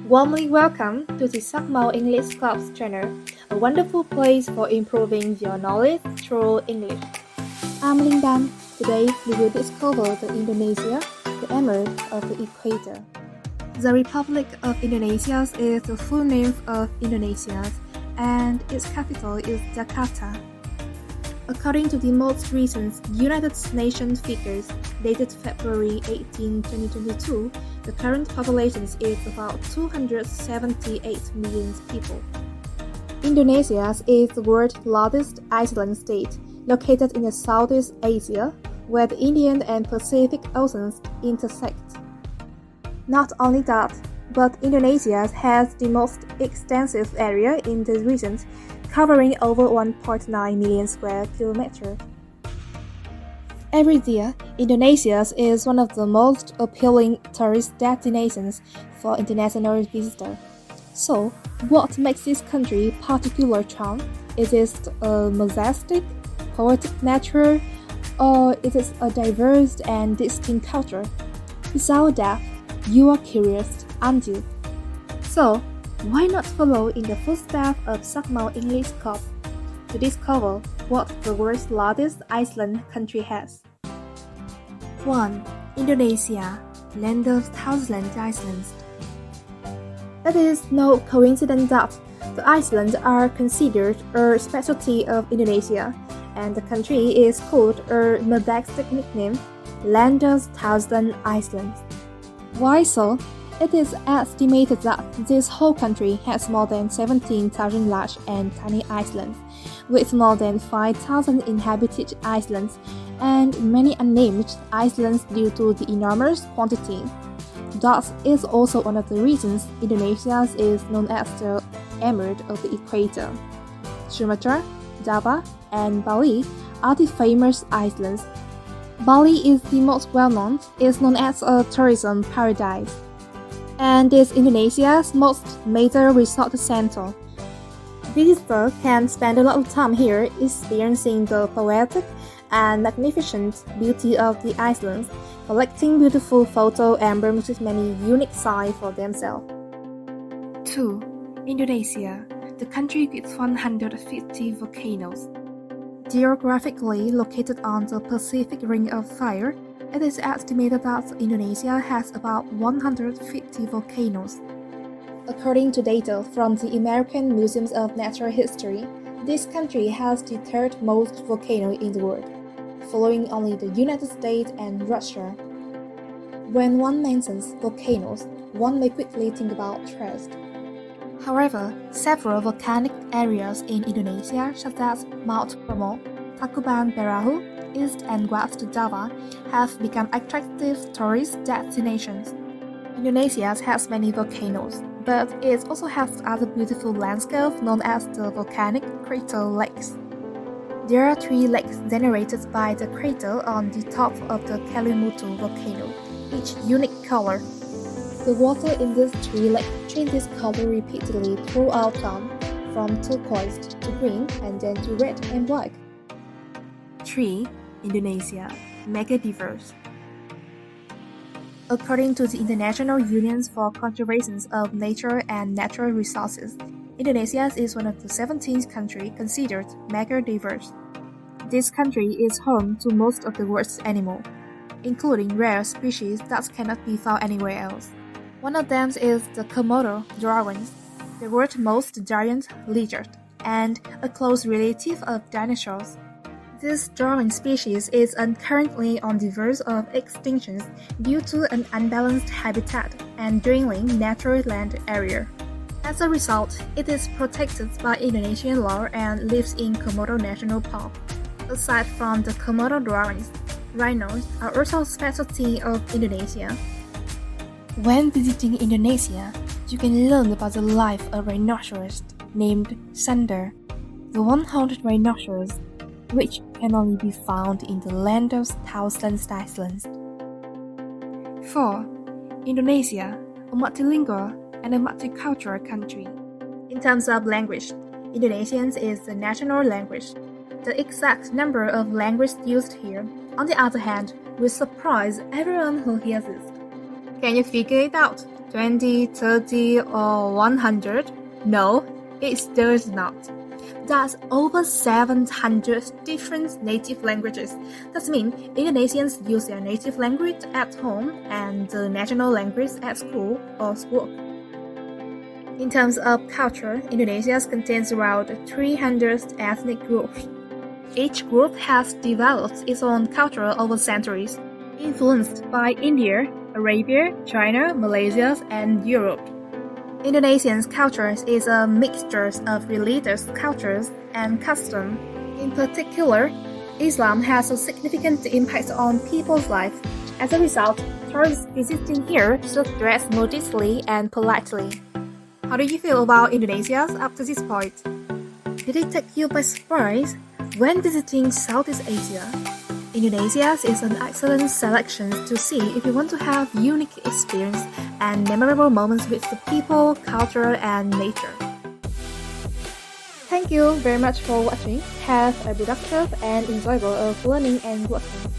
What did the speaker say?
Warmly welcome to the Sakmao English Club's channel, a wonderful place for improving your knowledge through English. I'm Lindan. Today we will discover the Indonesia, the emerald of the equator. The Republic of Indonesia is the full name of Indonesia, and its capital is Jakarta. According to the most recent United Nations figures dated February 18, 2022, the current population is about 278 million people. Indonesia is the world's largest island state, located in the Southeast Asia, where the Indian and Pacific Oceans intersect. Not only that, but Indonesia has the most extensive area in the region, covering over 1.9 million square kilometers. Every year, Indonesia is one of the most appealing tourist destinations for international visitors. So, what makes this country particular charm? Is it a majestic, poetic nature, or is it a diverse and distinct culture? Without that, you are curious, aren't you? So, why not follow in the footsteps of Sakmao English Club to discover what the world's largest island country has? 1. Indonesia, land of thousand islands. It is no coincidence that the islands are considered a specialty of Indonesia, and the country is called a majestic nickname, Land of Thousand Islands. Why so? It is estimated that this whole country has more than 17,000 large and tiny islands, with more than 5,000 inhabited islands, and many unnamed islands due to the enormous quantity. That is also one of the reasons Indonesia is known as the emerald of the equator. Sumatra, Java, and Bali are the famous islands. Bali is the most well-known, is known as a tourism paradise, and is Indonesia's most major resort center. Visitors can spend a lot of time here experiencing the poetic and magnificent beauty of the islands, collecting beautiful photo albums with many unique sights for themselves. 2. Indonesia, the country with 150 volcanoes. Geographically located on the Pacific Ring of Fire, it is estimated that Indonesia has about 150 volcanoes. According to data from the American Museum of Natural History, this country has the third most volcano in the world, following only the United States and Russia. When one mentions volcanoes, one may quickly think about trust. However, several volcanic areas in Indonesia, such as Mount Bromo, Tacubang Perahu, East and West Java, have become attractive tourist destinations. Indonesia has many volcanoes, but it also has other beautiful landscapes known as the volcanic crater lakes. There are 3 lakes generated by the crater on the top of the Kelimutu volcano, each unique color. The water in these 3 lakes changes color repeatedly throughout time, from turquoise to green and then to red and white. 3. Indonesia, mega diverse. According to the International Union for Conservation of Nature and Natural Resources, Indonesia is one of the 17 countries considered mega diverse. This country is home to most of the world's animals, including rare species that cannot be found anywhere else. One of them is the Komodo dragons, the world's most giant lizard, and a close relative of dinosaurs. This dragon species is currently on the verge of extinction due to an unbalanced habitat and dwindling natural land area. As a result, it is protected by Indonesian law and lives in Komodo National Park. Aside from the Komodo dragons, rhinos are also a specialty of Indonesia. When visiting Indonesia, you can learn about the life of a rhinoceros named Sander, the one-horned rhinoceros, which can only be found in the land of thousand islands. 4. Indonesia, a multilingual and a multicultural country. In terms of language, Indonesian is the national language. The exact number of languages used here, on the other hand, will surprise everyone who hears it. Can you figure it out? 20, 30, or 100? No, it does not. That's over 700 different native languages. That means Indonesians use their native language at home and the national language at school or work. In terms of culture, Indonesia contains around 300 ethnic groups. Each group has developed its own culture over centuries, influenced by India, Arabia, China, Malaysia, and Europe. Indonesian culture is a mixture of religious cultures and customs. In particular, Islam has a significant impact on people's life. As a result, tourists visiting here should dress modestly and politely. How do you feel about Indonesia up to this point? Did it take you by surprise when visiting Southeast Asia? Indonesia is an excellent selection to see if you want to have unique experience and memorable moments with the people, culture, and nature. Thank you very much for watching. Have a productive and enjoyable of learning and working.